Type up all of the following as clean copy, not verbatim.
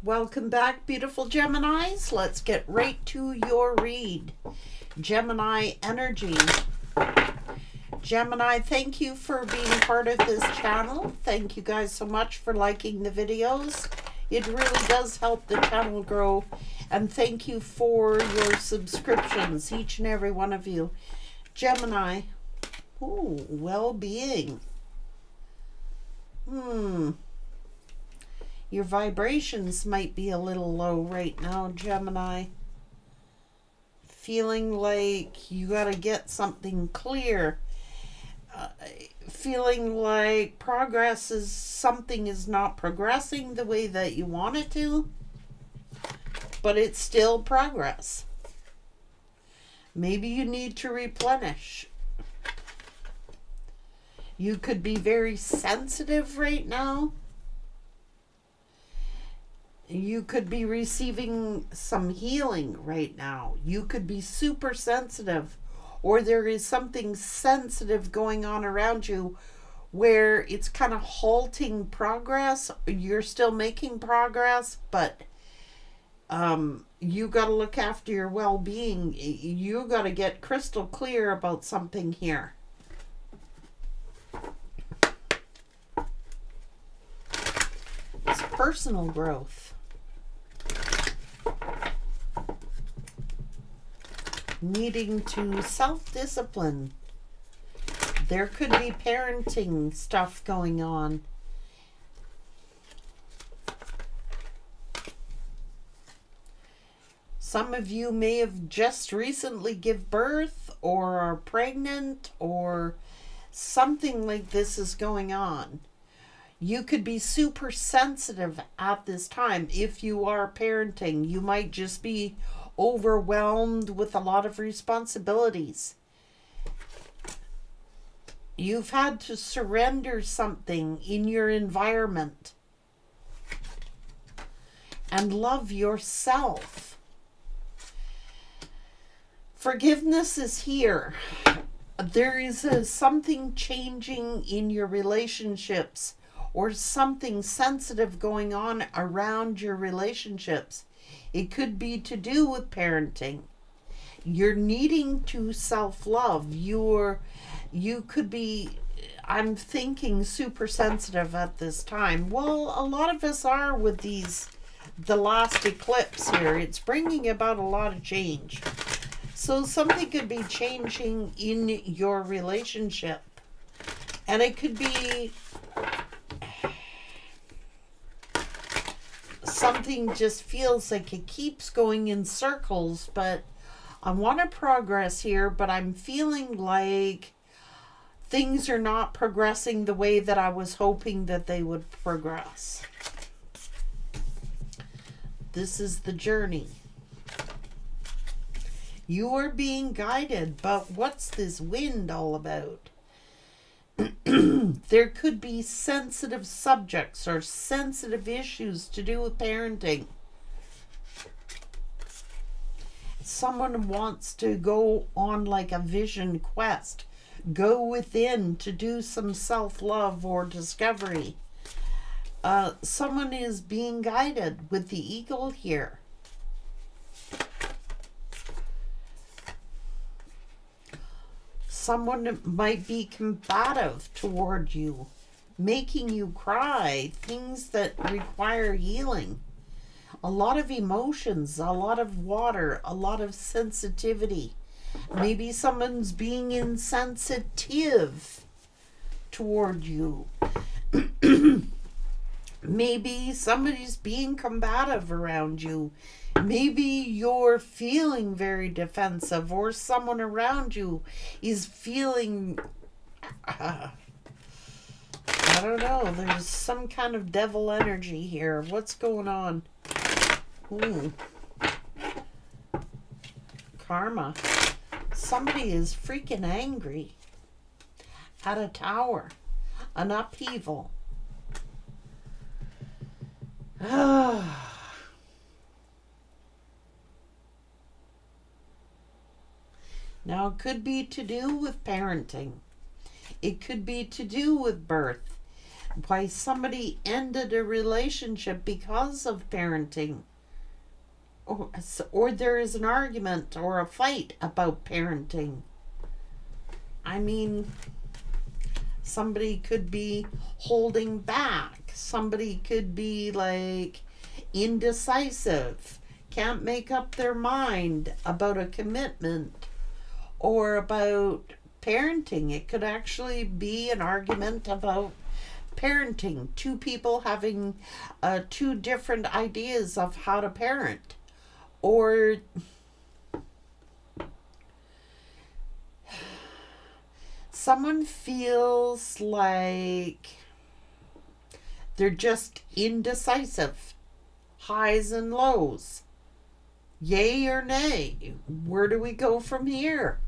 Welcome back, beautiful Geminis. Let's get right to your read. Gemini energy. Gemini, thank you for being part of this channel. Thank you guys so much for liking the videos. It really does help the channel grow. And thank you for your subscriptions, each and every one of you. Gemini, ooh, well-being. Your vibrations might be a little low right now, Gemini. Feeling like you got to get something clear. Feeling like something is not progressing the way that you want it to, but it's still progress. Maybe you need to replenish. You could be very sensitive right now. You could be receiving some healing right now. You could be super sensitive, or there is something sensitive going on around you where it's kind of halting progress. You're still making progress, but you got to look after your well-being. You got to get crystal clear about something here. It's personal growth. Needing to self-discipline. There could be parenting stuff going on. Some of you may have just recently given birth or are pregnant, or something like this is going on. You could be super sensitive at this time. If you are parenting, you might just be overwhelmed with a lot of responsibilities. You've had to surrender something in your environment and love yourself. Forgiveness is here. There is something changing in your relationships, or something sensitive going on around your relationships. It could be to do with parenting. You're needing to self-love. You could be, I'm thinking, super sensitive at this time. Well, a lot of us are with the last eclipse here. It's bringing about a lot of change. So something could be changing in your relationship. And it could be something just feels like it keeps going in circles, but I want to progress here, but I'm feeling like things are not progressing the way that I was hoping that they would progress. This is the journey. You are being guided, but what's this wind all about? There could be sensitive subjects or sensitive issues to do with parenting. Someone wants to go on like a vision quest. Go within to do some self-love or discovery. Someone is being guided with the eagle here. Someone might be combative toward you, making you cry, things that require healing. A lot of emotions, a lot of water, a lot of sensitivity. Maybe someone's being insensitive toward you. Maybe somebody's being combative around you. Maybe you're feeling very defensive, or someone around you is feeling, I don't know, there's some kind of devil energy here. What's going on? Karma. Somebody is freaking angry at a tower, an upheaval. Now, it could be to do with parenting. It could be to do with birth. why somebody ended a relationship because of parenting, or there is an argument or a fight about parenting. I mean, somebody could be holding back. Somebody could be like indecisive, can't make up their mind about a commitment or about parenting. It could actually be an argument about parenting. Two people having two different ideas of how to parent. Or someone feels like they're just indecisive, highs and lows, yay or nay. Where do we go from here?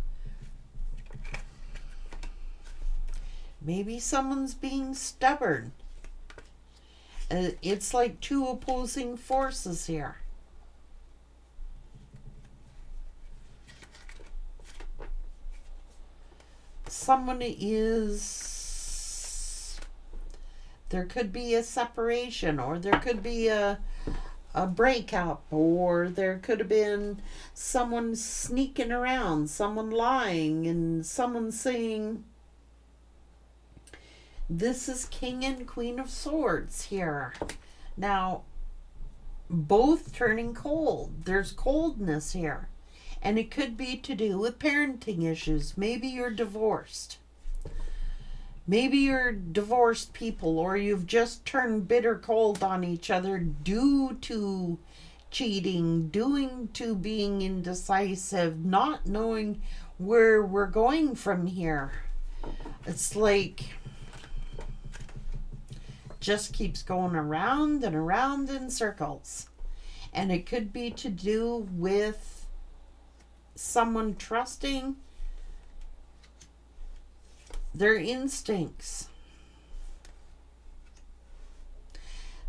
Maybe someone's being stubborn. It's like two opposing forces here. Someone is, there could be a separation, or there could be a breakup, or there could have been someone sneaking around, someone lying, and someone saying, this is King and Queen of Swords here. Now, both turning cold. There's coldness here. And it could be to do with parenting issues. Maybe you're divorced. Maybe you're divorced people, or you've just turned bitter cold on each other due to cheating, due to being indecisive, not knowing where we're going from here. It's like just keeps going around and around in circles. And it could be to do with someone trusting their instincts.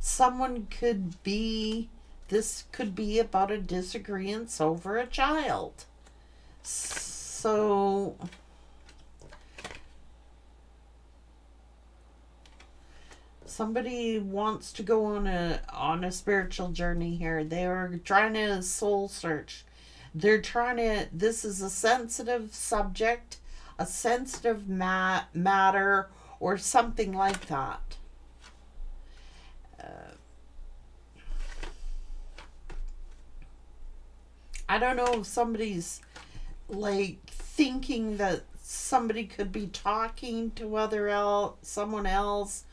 Someone could be, this could be about a disagreement over a child. So somebody wants to go on a spiritual journey here. They are trying to soul search. They're trying to, this is a sensitive subject, a sensitive matter, or something like that. I don't know if somebody's like thinking that somebody could be talking to someone else,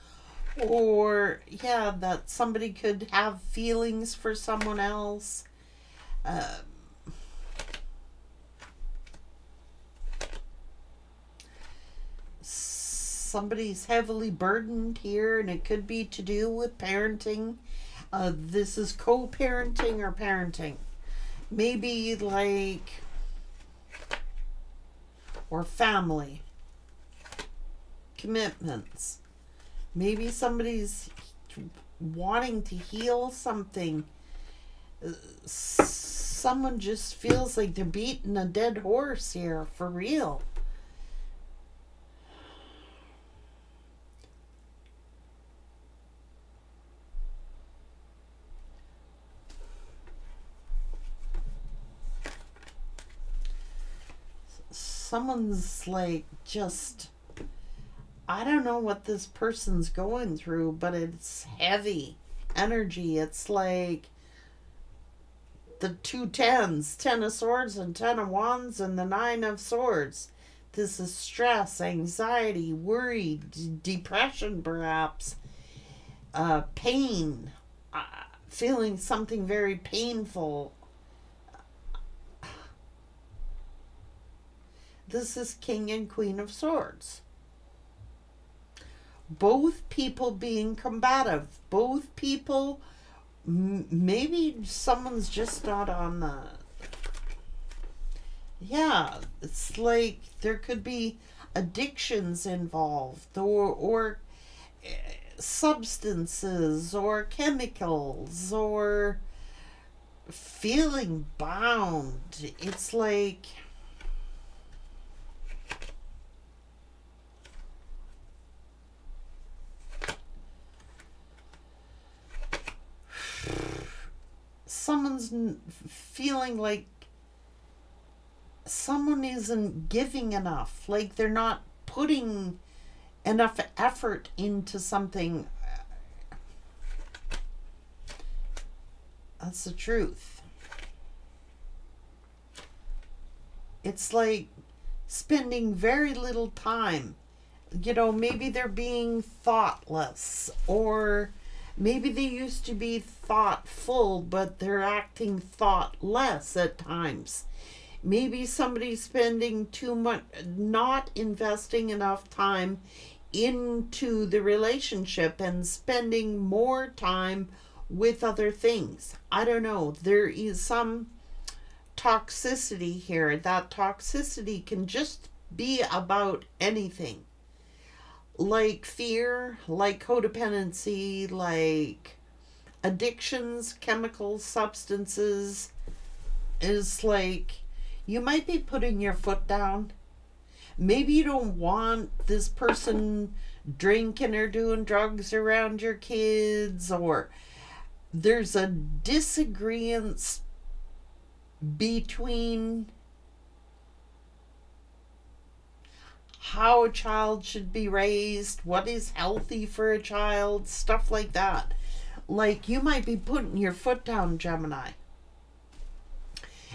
or yeah, that somebody could have feelings for someone else. Somebody's heavily burdened here, and it could be to do with parenting. This is co-parenting or parenting. Maybe like, or family. Commitments. Maybe somebody's wanting to heal something. Someone just feels like they're beating a dead horse here, for real. Someone's like just, I don't know what this person's going through, but it's heavy energy. It's like the two tens, 10 of swords and 10 of wands, and the 9 of swords. This is stress, anxiety, worry, depression perhaps, pain, feeling something very painful. This is King and Queen of Swords. Both people being combative. Both people, maybe someone's just not on the... Yeah, it's like there could be addictions involved, or substances, or chemicals, or feeling bound. It's like... someone's feeling like someone isn't giving enough, like they're not putting enough effort into something. That's the truth. It's like spending very little time. Maybe they're being thoughtless, or maybe they used to be thoughtful, but they're acting thoughtless at times. Maybe somebody's spending too much, not investing enough time into the relationship and spending more time with other things. I don't know. There is some toxicity here. That toxicity can just be about anything. Like fear, like codependency, like addictions, chemicals, substances. Is like you might be putting your foot down. Maybe you don't want this person drinking or doing drugs around your kids, or there's a disagreement between how a child should be raised, what is healthy for a child, stuff like that. Like you might be putting your foot down, Gemini.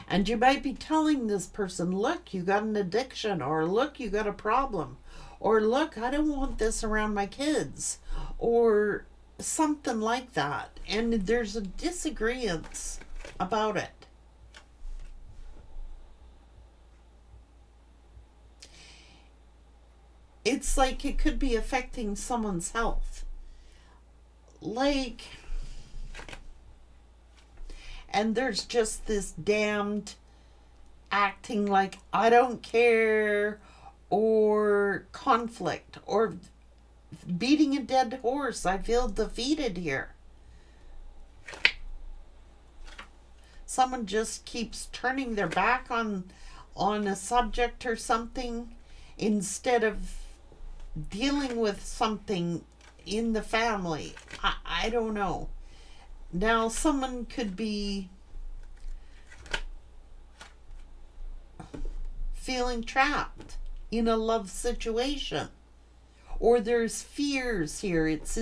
And you might be telling this person, look, you got an addiction, or look, you got a problem, or look, I don't want this around my kids, or something like that. And there's a disagreement about it. It's like it could be affecting someone's health. Like, and there's just this damned acting like I don't care, or conflict, or beating a dead horse. I feel defeated here. Someone just keeps turning their back on a subject or something instead of dealing with something in the family. I don't know. Now, someone could be feeling trapped in a love situation. Or there's fears here. It's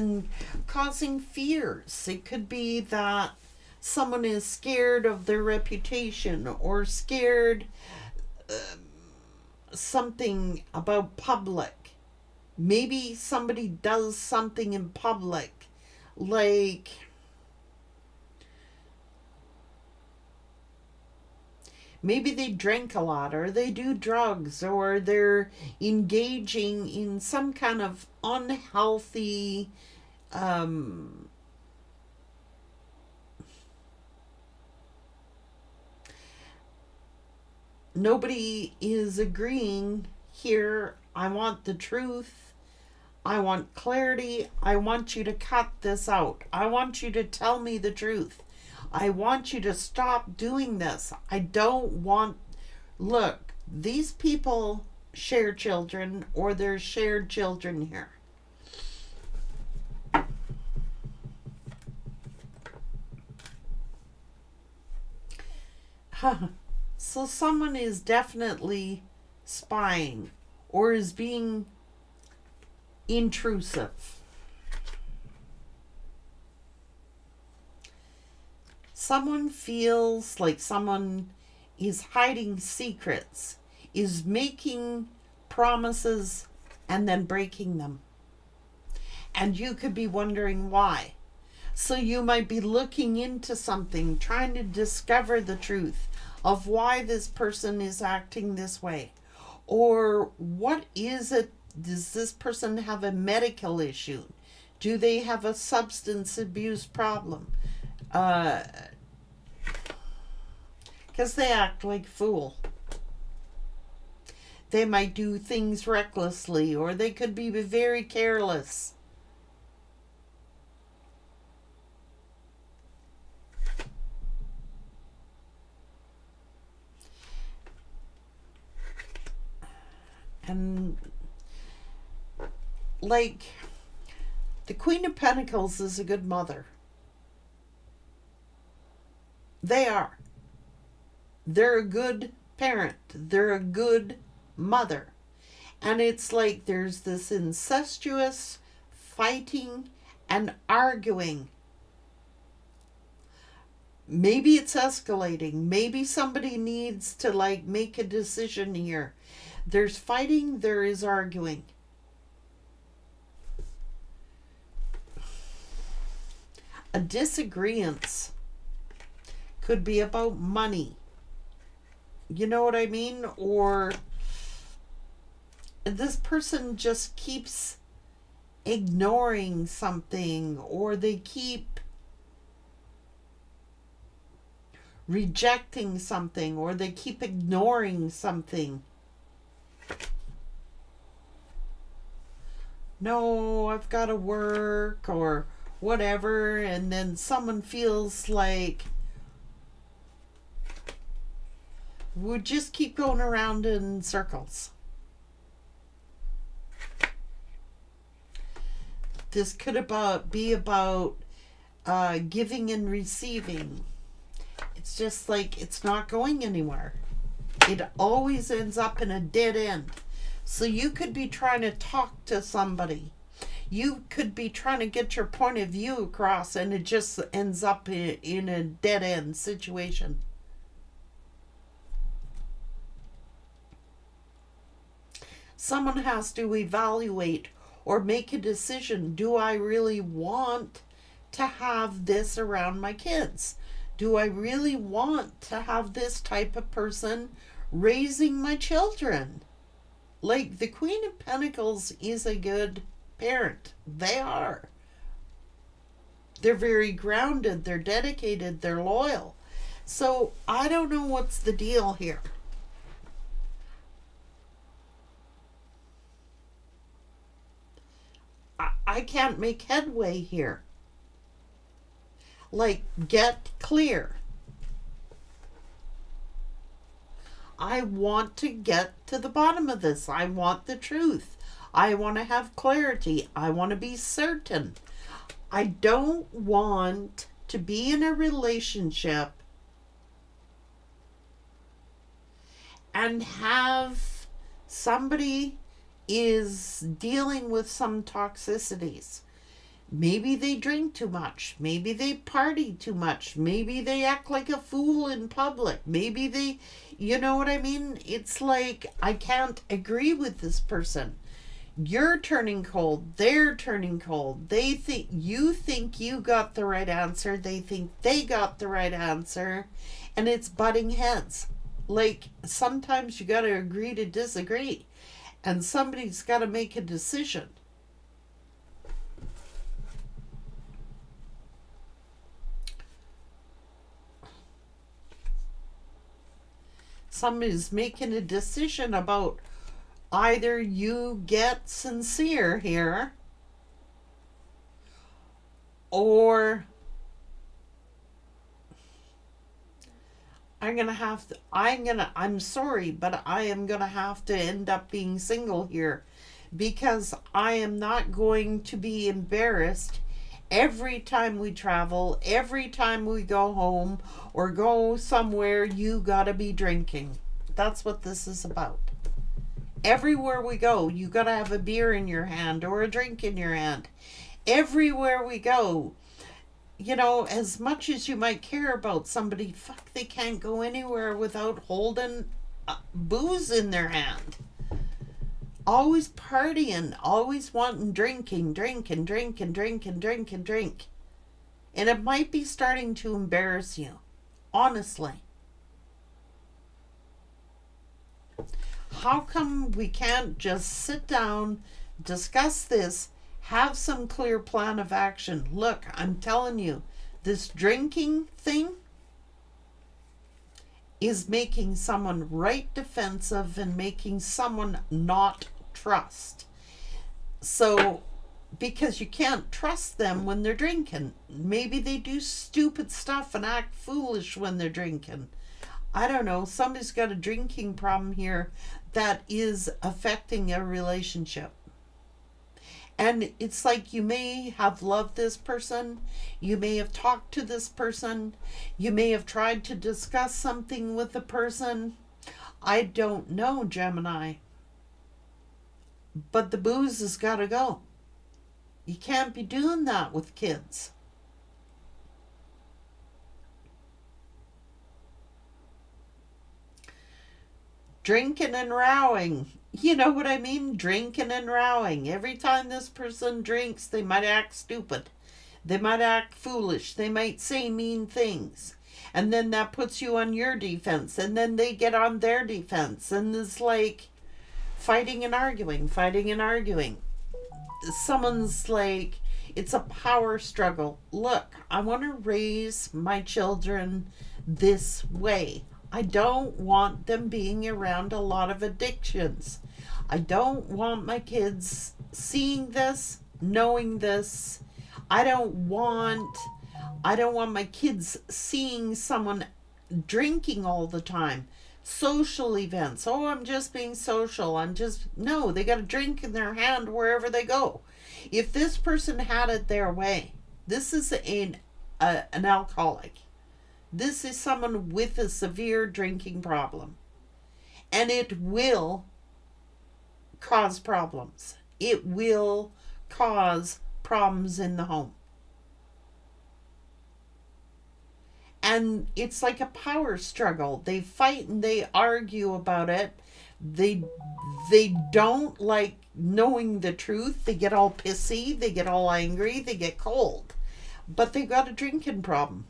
causing fears. It could be that someone is scared of their reputation, or scared something about public. Maybe somebody does something in public, like maybe they drink a lot, or they do drugs, or they're engaging in some kind of unhealthy nobody is agreeing here. I want the truth. I want clarity. I want you to cut this out. I want you to tell me the truth. I want you to stop doing this. I don't want... Look, these people share children, or there's shared children here. So someone is definitely spying, or is being intrusive. Someone feels like someone is hiding secrets, is making promises and then breaking them. And you could be wondering why. So you might be looking into something, trying to discover the truth of why this person is acting this way. Or what is it? Does this person have a medical issue? Do they have a substance abuse problem? Because they act like a fool. They might do things recklessly, or they could be very careless. And like, the Queen of Pentacles is a good mother. They are. They're a good parent. They're a good mother. And it's like there's this incestuous fighting and arguing. Maybe it's escalating. Maybe somebody needs to like make a decision here. There's fighting, there is arguing. A disagreement could be about money. You know what I mean? Or this person just keeps ignoring something, or they keep rejecting something, or they keep ignoring something. No, I've got to work or whatever, and then someone feels like we just keep going around in circles. This could be about giving and receiving. It's just like it's not going anywhere. It always ends up in a dead end. So you could be trying to talk to somebody. You could be trying to get your point of view across, and it just ends up in a dead end situation. Someone has to evaluate or make a decision. Do I really want to have this around my kids? Do I really want to have this type of person raising my children? Like, the Queen of Pentacles is a good parent. They are. They're very grounded. They're dedicated. They're loyal. So I don't know what's the deal here. I can't make headway here. Like, get clear. I want to get to the bottom of this. I want the truth. I want to have clarity. I want to be certain. I don't want to be in a relationship and have somebody is dealing with some toxicities. Maybe they drink too much. Maybe they party too much. Maybe they act like a fool in public. Maybe they, you know what I mean? It's like, I can't agree with this person. You're turning cold. They're turning cold. They think you got the right answer. They think they got the right answer. And it's butting heads. Like, sometimes you got to agree to disagree. And somebody's got to make a decision. Somebody's making a decision about either you get sincere here, or I'm sorry, but I am going to have to end up being single here, because I am not going to be embarrassed every time we travel, every time we go home or go somewhere. You gotta be drinking. That's what this is about. Everywhere we go, you gotta have a beer in your hand or a drink in your hand. Everywhere we go, you know, as much as you might care about somebody, fuck, they can't go anywhere without holding booze in their hand. Always partying, always wanting drinking. And it might be starting to embarrass you, honestly. How come we can't just sit down, discuss this, have some clear plan of action? Look, I'm telling you, this drinking thing is making someone right defensive and making someone not trust. So, because you can't trust them when they're drinking. Maybe they do stupid stuff and act foolish when they're drinking. I don't know. Somebody's got a drinking problem here that is affecting a relationship. And it's like you may have loved this person, you may have talked to this person, you may have tried to discuss something with the person. I don't know, Gemini. But the booze has got to go. You can't be doing that with kids. Drinking and rowing. You know what I mean? Drinking and rowing. Every time this person drinks, they might act stupid. They might act foolish. They might say mean things. And then that puts you on your defense. And then they get on their defense. And it's like fighting and arguing, fighting and arguing. Someone's like, it's a power struggle. Look, I want to raise my children this way. I don't want them being around a lot of addictions. I don't want my kids seeing this, knowing this. I don't want my kids seeing someone drinking all the time. Social events. Oh, I'm just being social. No, they got a drink in their hand wherever they go. If this person had it their way, this is an alcoholic. This is someone with a severe drinking problem. And it will cause problems. It will cause problems in the home. And it's like a power struggle. They fight and they argue about it. They don't like knowing the truth. They get all pissy. They get all angry. They get cold. But they got a drinking problem.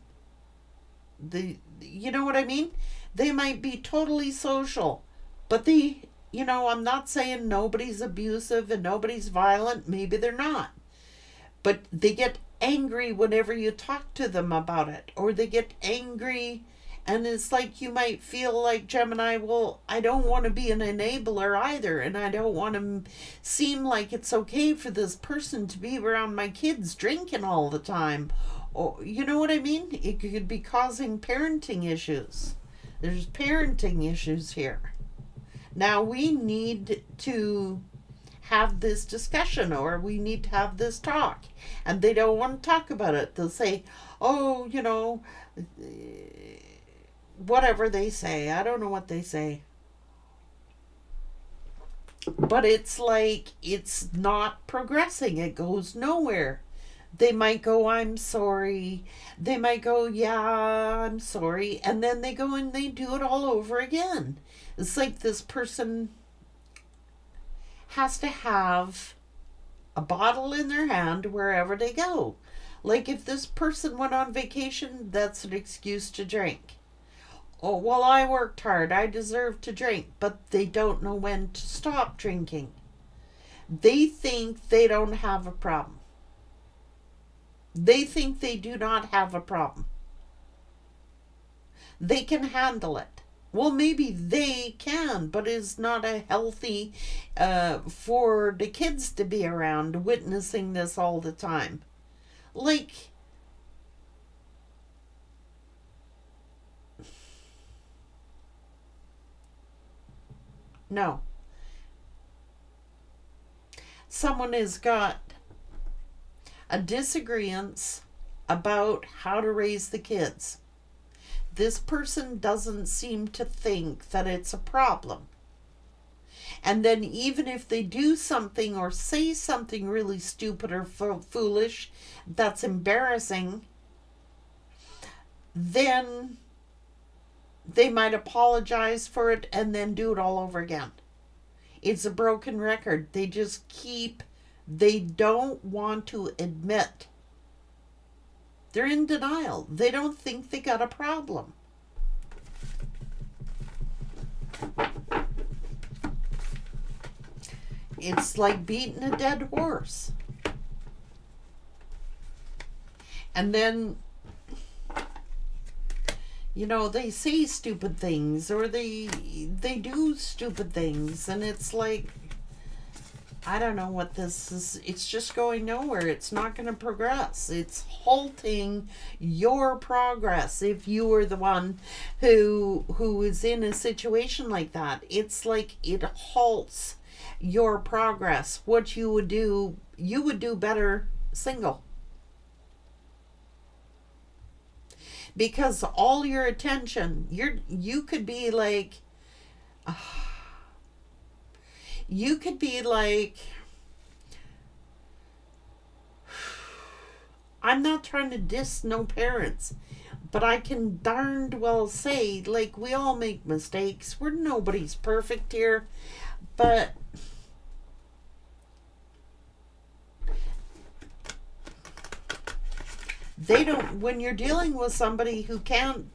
You know what I mean? They might be totally social, but I'm not saying nobody's abusive and nobody's violent. Maybe they're not. But they get angry whenever you talk to them about it, or they get angry, and it's like you might feel like, Gemini, well, I don't want to be an enabler either, and I don't want to seem like it's okay for this person to be around my kids drinking all the time. Or, you know what I mean? It could be causing parenting issues. There's parenting issues here. Now we need to have this discussion, or we need to have this talk, and they don't want to talk about it. They'll say, oh, whatever they say. I don't know what they say, but it's like it's not progressing. It goes nowhere. They might go, I'm sorry. They might go, yeah, I'm sorry. And then they go and they do it all over again. It's like this person has to have a bottle in their hand wherever they go. Like if this person went on vacation, that's an excuse to drink. Oh, well, I worked hard. I deserve to drink. But they don't know when to stop drinking. They think they don't have a problem. They think they do not have a problem. They can handle it. Well, maybe they can, but it's not a healthy for the kids to be around witnessing this all the time. Like, no. Someone has got a disagreement about how to raise the kids. This person doesn't seem to think that it's a problem. And then even if they do something or say something really stupid or foolish that's embarrassing, then they might apologize for it and then do it all over again. It's a broken record. They don't want to admit. They're in denial. They don't think they got a problem. It's like beating a dead horse. And then, they say stupid things, or they do stupid things, and it's like, I don't know what this is. It's just going nowhere. It's not going to progress. It's halting your progress if you are the one who is in a situation like that. It's like it halts your progress, what you would do better single. Because all your attention, you could be like, I'm not trying to diss no parents, but I can darned well say, like, we all make mistakes. Nobody's perfect here. But they don't, when you're dealing with somebody who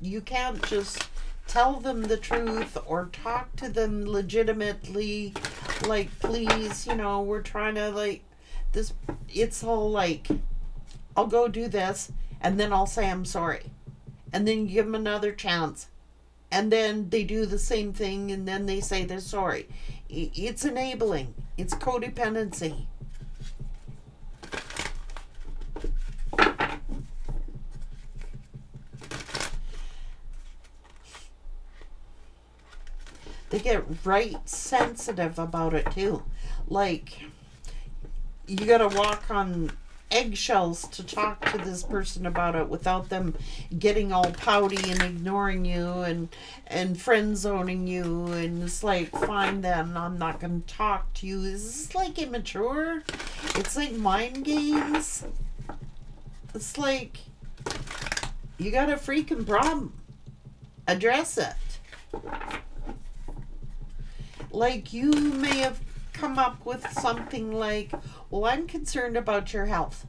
you can't just tell them the truth or talk to them legitimately, like, please, we're trying to, like, this, it's all like, I'll go do this, and then I'll say I'm sorry. And then you give them another chance. And then they do the same thing, and then they say they're sorry. It's enabling. It's codependency. They get right sensitive about it too. Like, you gotta walk on eggshells to talk to this person about it without them getting all pouty and ignoring you and friend zoning you, and it's like, fine then, I'm not gonna talk to you. Is this like immature? It's like mind games. It's like, you got a freaking problem. Address it. Like, you may have come up with something like, well, I'm concerned about your health.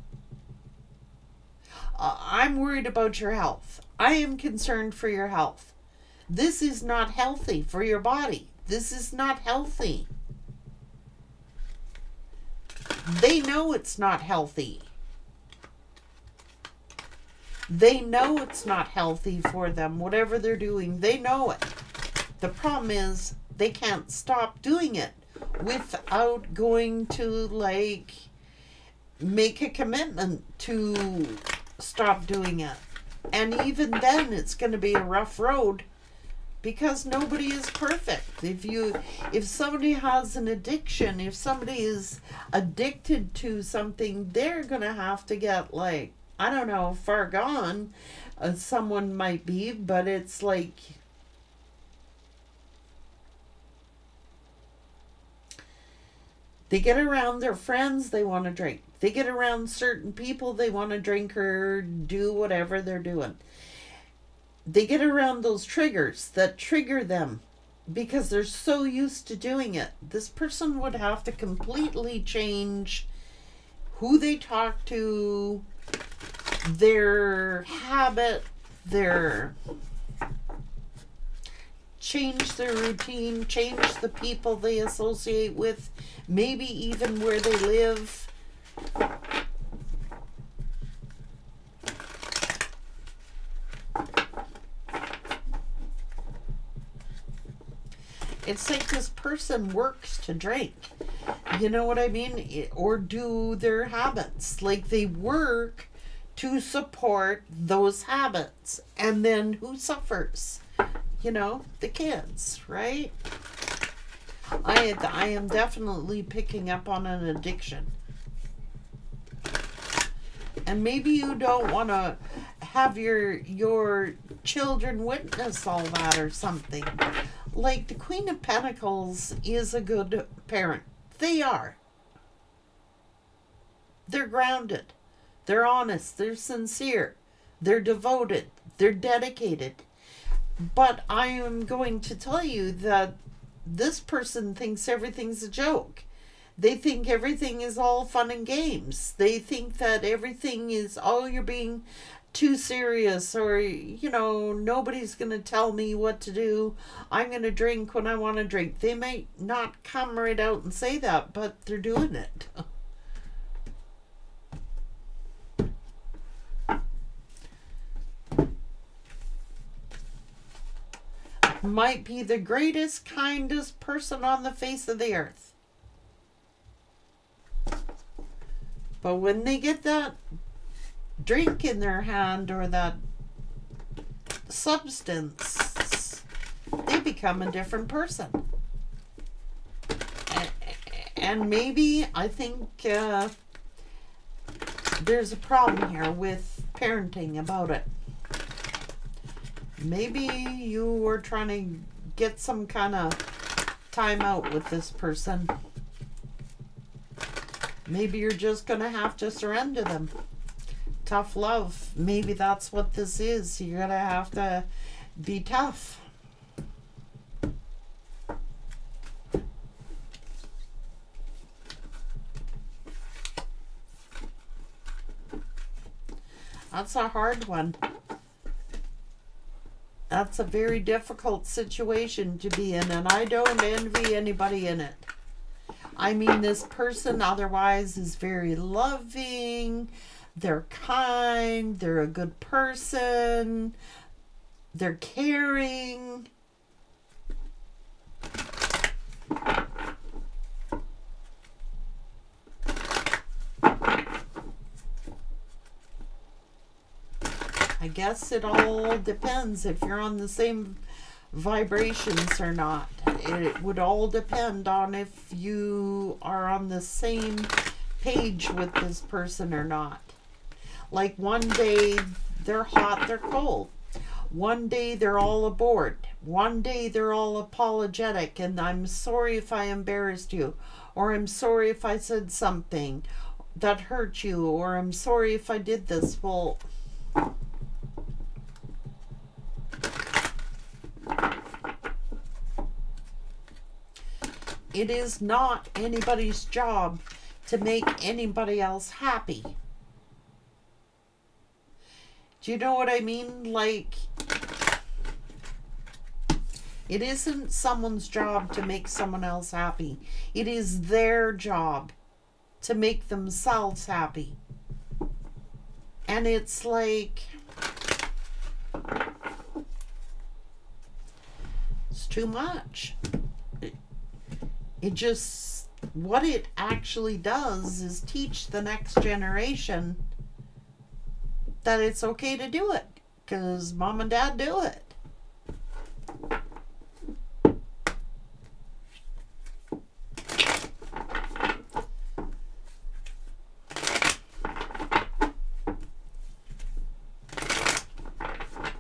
I'm worried about your health. I am concerned for your health. This is not healthy for your body. This is not healthy. They know it's not healthy. They know it's not healthy for them. Whatever they're doing, they know it. The problem is, they can't stop doing it without going to, like, make a commitment to stop doing it. And even then, it's going to be a rough road, because nobody is perfect. If somebody has an addiction, if somebody is addicted to something, they're going to have to get, like, I don't know, far gone. Someone might be, but it's like, they get around their friends, they want to drink. They get around certain people, they want to drink or do whatever they're doing. They get around those triggers that trigger them because they're so used to doing it. This person would have to completely change who they talk to, their habit, change their routine, change the people they associate with, maybe even where they live. It's like this person works to drink. You know what I mean? Or do their habits. Like, they work to support those habits. And then who suffers? The kids, right? I am definitely picking up on an addiction. And maybe you don't want to have your children witness all that or something. Like, the Queen of Pentacles is a good parent. They are. They're grounded. They're honest. They're sincere. They're devoted. They're dedicated. But I am going to tell you that this person thinks everything's a joke. They think everything is all fun and games. They think that everything is, oh, you're being too serious, or, nobody's going to tell me what to do. I'm going to drink when I want to drink. They might not come right out and say that, but they're doing it. Might be the greatest, kindest person on the face of the earth. But when they get that drink in their hand or that substance, they become a different person. And maybe, I think there's a problem here with parenting about it. Maybe you were trying to get some kind of time out with this person. Maybe you're just going to have to surrender them. Tough love. Maybe that's what this is. You're going to have to be tough. That's a hard one. That's a very difficult situation to be in, and I don't envy anybody in it. I mean, this person otherwise is very loving, they're kind, they're a good person, they're caring. I guess it all depends if you're on the same vibrations or not. It would all depend on if you are on the same page with this person or not. Like one day they're hot, they're cold. One day they're all aboard. One day they're all apologetic and I'm sorry if I embarrassed you, or I'm sorry if I said something that hurt you, or I'm sorry if I did this. Well, it is not anybody's job to make anybody else happy. Do you know what I mean? Like, it isn't someone's job to make someone else happy. It is their job to make themselves happy. And it's like, it's too much. It just, what it actually does is teach the next generation that it's okay to do it, because mom and dad do it.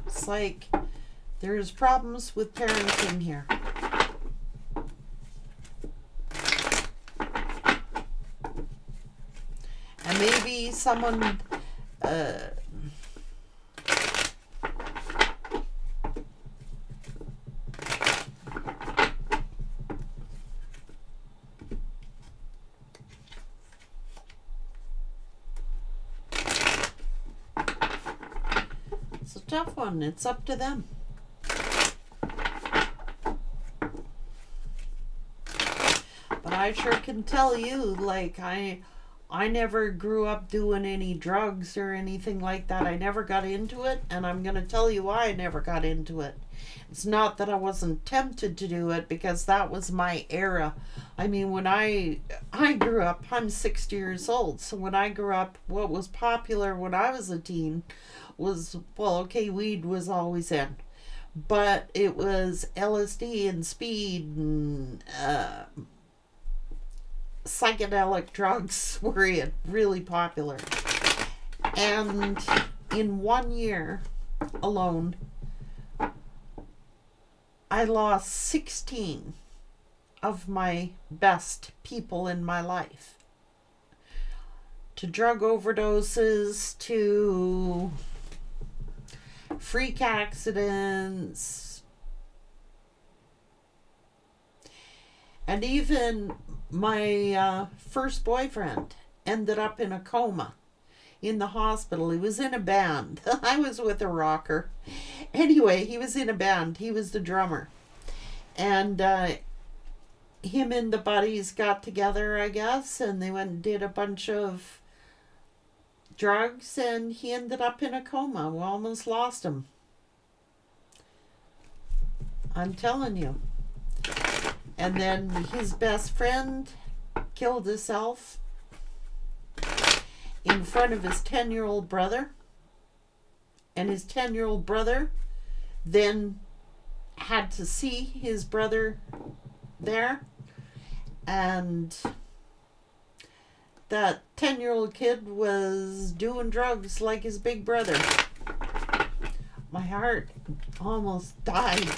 It's like there's problems with parenting here. And maybe someone it's a tough one. It's up to them. But I sure can tell you, like, I never grew up doing any drugs or anything like that. I never got into it, and I'm going to tell you why I never got into it. It's not that I wasn't tempted to do it, because that was my era. I mean, when I grew up, I'm 60 years old, so when I grew up, what was popular when I was a teen was, well, okay, weed was always in, but it was LSD and speed and psychedelic drugs were really popular. And in 1 year alone, I lost 16 of my best people in my life to drug overdoses, to freak accidents, and even my first boyfriend ended up in a coma in the hospital. He was in a band. I was with a rocker. Anyway, he was in a band. He was the drummer. And him and the buddies got together, I guess, and they went and did a bunch of drugs, and he ended up in a coma. We almost lost him. I'm telling you. And then his best friend killed himself in front of his 10-year-old brother. And his 10-year-old brother then had to see his brother there. And that 10-year-old kid was doing drugs like his big brother. My heart almost died.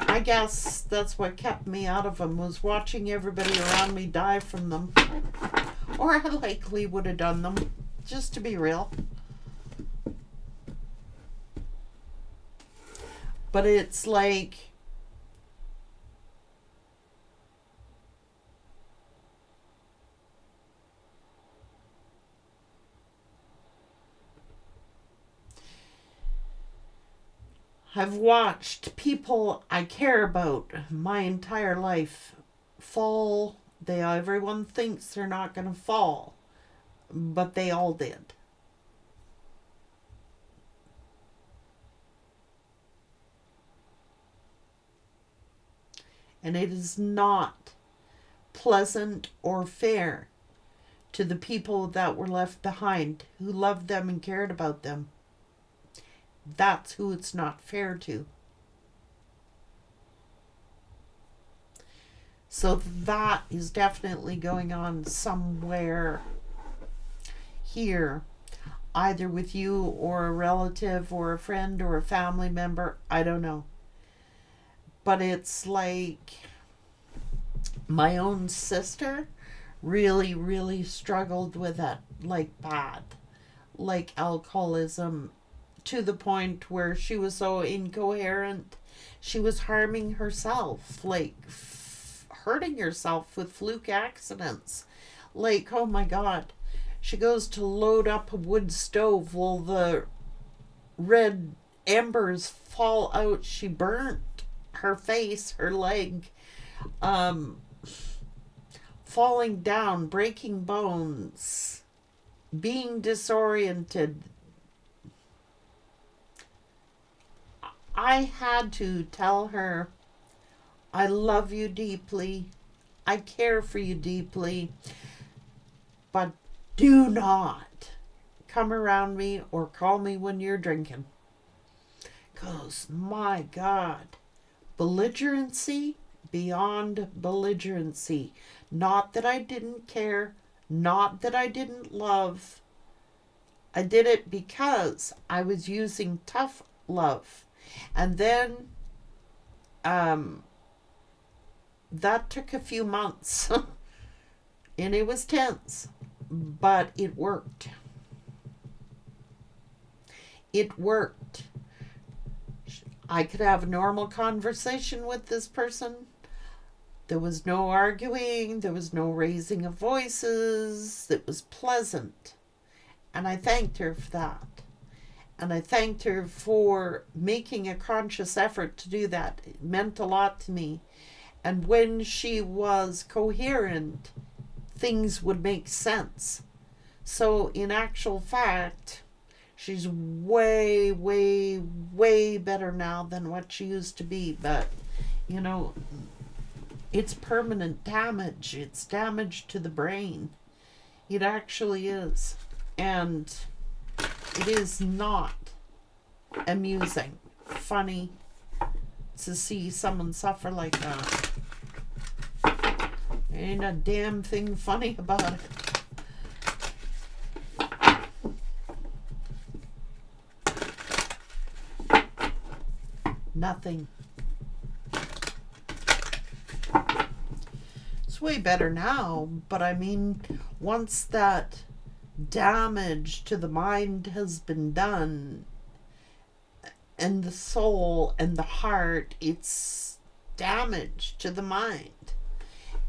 I guess that's what kept me out of them, was watching everybody around me die from them. Or I likely would have done them, just to be real. But it's like, I've watched people I care about my entire life fall. Everyone thinks they're not going to fall, but they all did. And it is not pleasant or fair to the people that were left behind, who loved them and cared about them. That's who it's not fair to. So that is definitely going on somewhere here, either with you or a relative or a friend or a family member. I don't know. But it's like my own sister really, really struggled with it, like bad, like alcoholism, to the point where she was so incoherent, she was harming herself, like hurting herself with fluke accidents. Like, oh my God, she goes to load up a wood stove. Well, the red embers fall out. She burnt her face, her leg, falling down, breaking bones, being disoriented. I had to tell her, I love you deeply, I care for you deeply, but do not come around me or call me when you're drinking. Because, my God, belligerency beyond belligerency. Not that I didn't care, not that I didn't love. I did it because I was using tough love. And then that took a few months and it was tense, but it worked. It worked. I could have a normal conversation with this person. There was no arguing. There was no raising of voices. It was pleasant. And I thanked her for that. And I thanked her for making a conscious effort to do that. It meant a lot to me. And when she was coherent, things would make sense. So in actual fact, she's way, way, way better now than what she used to be. But, you know, it's permanent damage. It's damage to the brain. It actually is. And it is not amusing, funny to see someone suffer like that. Ain't a damn thing funny about it. Nothing. It's way better now, but I mean, once that damage to the mind has been done, and the soul and the heart, it's damage to the mind.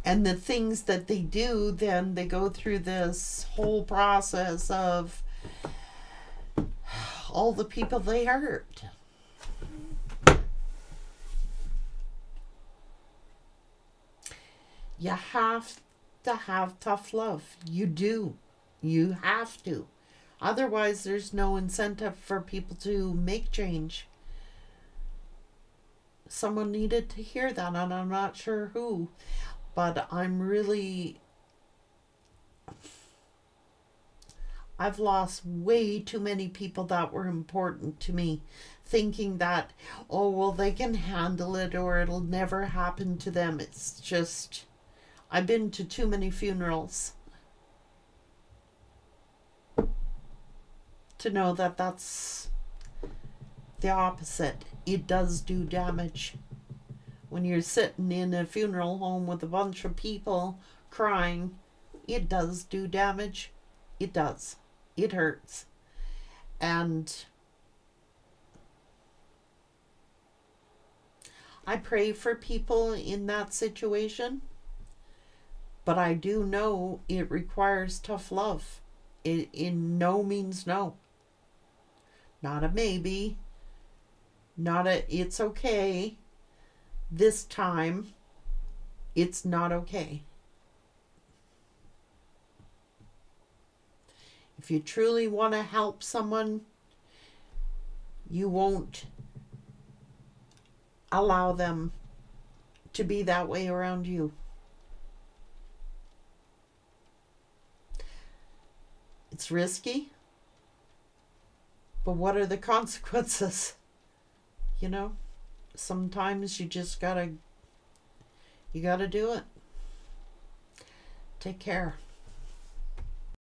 And the things that they do, then they go through this whole process of all the people they hurt. You have to have tough love. You do. You have to. Otherwise, there's no incentive for people to make change. Someone needed to hear that, and I'm not sure who. But I'm I've lost way too many people that were important to me, thinking that, oh, well, they can handle it or it'll never happen to them. It's just, I've been to too many funerals to know that that's the opposite. It does do damage. When you're sitting in a funeral home with a bunch of people crying, it does do damage. It does. It hurts. And I pray for people in that situation, but I do know it requires tough love. It in no means no. Not a maybe. Not a it's okay. This time, it's not okay. If you truly want to help someone, you won't allow them to be that way around you. It's risky, but what are the consequences? You know, sometimes you just gotta do it. Take care.